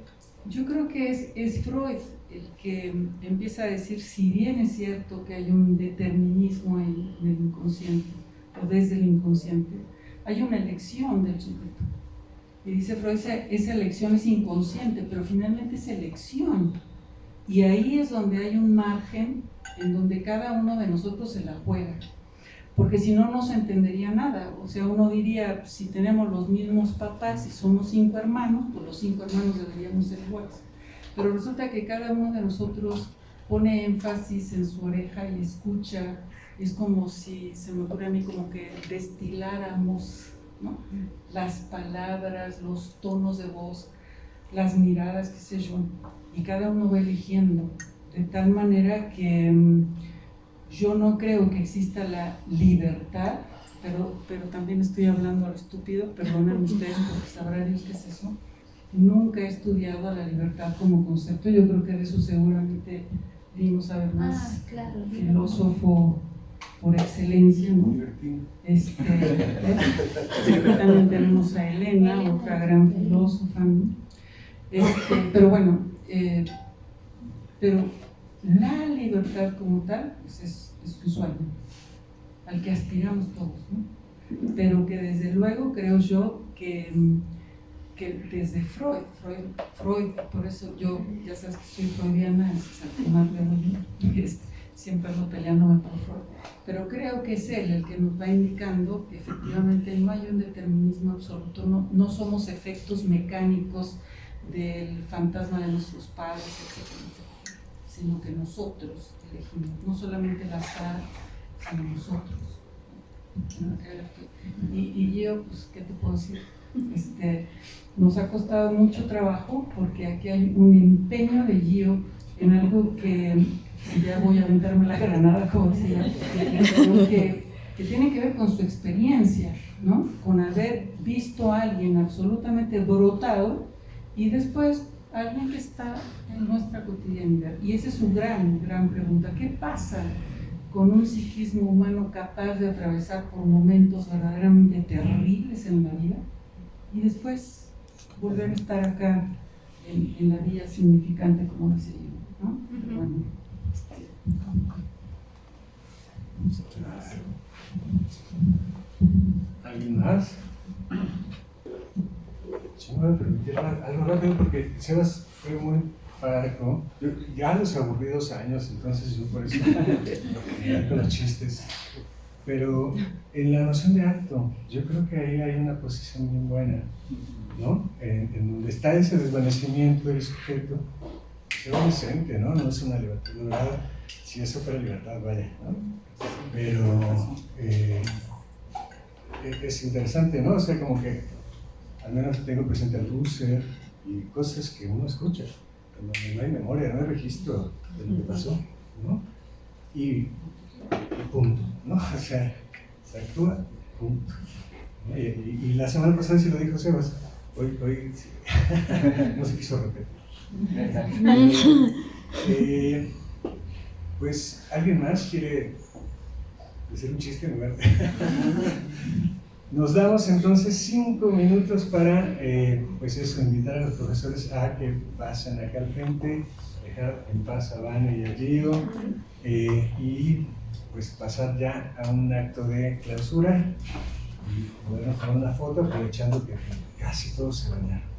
yo creo que es Freud el que empieza a decir, si bien es cierto que hay un determinismo ahí en el inconsciente, o desde el inconsciente, hay una elección del sujeto. Y dice Freud, esa elección es inconsciente, pero finalmente es elección. Y ahí es donde hay un margen en donde cada uno de nosotros se la juega. Porque si no, no se entendería nada. O sea, uno diría, si tenemos los mismos papás y somos 5 hermanos, pues los 5 hermanos deberíamos ser iguales. Pero resulta que cada uno de nosotros pone énfasis en su oreja y escucha. Es como si, se me ocurre a mí, como que destiláramos, ¿no? Las palabras, los tonos de voz, las miradas, qué sé yo, y cada uno va eligiendo, de tal manera que yo no creo que exista la libertad, pero también estoy hablando a lo estúpido, perdonen ustedes porque sabrá Dios qué es eso. Nunca he estudiado la libertad como concepto, yo creo que de eso seguramente vimos a ver más filósofo por excelencia, ¿no? También tenemos a Elena, otra gran filósofa, ¿no? Pero bueno, pero la libertad como tal pues es un sueño al que aspiramos todos, ¿no? Pero que desde luego creo yo que desde Freud, por eso yo, ya sabes que soy freudiana, siempre ando peleándome por Freud, pero creo que es él el que nos va indicando que efectivamente no hay un determinismo absoluto, no somos efectos mecánicos del fantasma de nuestros padres, etc., sino que nosotros elegimos, no solamente el azar, sino nosotros. Y yo, pues, ¿qué te puedo decir? Nos ha costado mucho trabajo porque aquí hay un empeño de Gio en algo que ya voy a aventarme la granada, como decía, que tiene que ver con su experiencia, ¿no? Con haber visto a alguien absolutamente brotado y después alguien que está en nuestra cotidianidad. Y esa es su gran pregunta. ¿Qué pasa con un psiquismo humano capaz de atravesar por momentos verdaderamente terribles en la vida y después volver a estar acá en la vida significante, como decía yo, ¿no? Bueno, ¿alguien más? Si me voy a permitir algo rápido porque Sebas fue muy parco. Yo ya a los aburridos años, entonces yo por eso con los chistes. Pero en la noción de acto, yo creo que ahí hay una posición muy buena, ¿no? En donde está ese desvanecimiento del sujeto, se va decente, ¿no? No es una libertad lograda. Si eso fuera libertad, vaya, ¿no? Pero es interesante, ¿no? O sea, como que al menos tengo presente al Husserl y cosas que uno escucha, donde no hay memoria, no hay registro de lo que pasó, ¿no? Y punto, ¿no? O sea, se actúa, punto. ¿No? Y la semana pasada sí lo dijo Sebas, hoy sí. No se quiso repetir. Pues, ¿alguien más quiere decir un chiste en lugar de... Nos damos entonces 5 minutos para, pues eso, invitar a los profesores a que pasen acá al frente, dejar en paz a Vane y a Gio, y pues pasar ya a un acto de clausura y podernos tomar una foto aprovechando que casi todos se bañaron.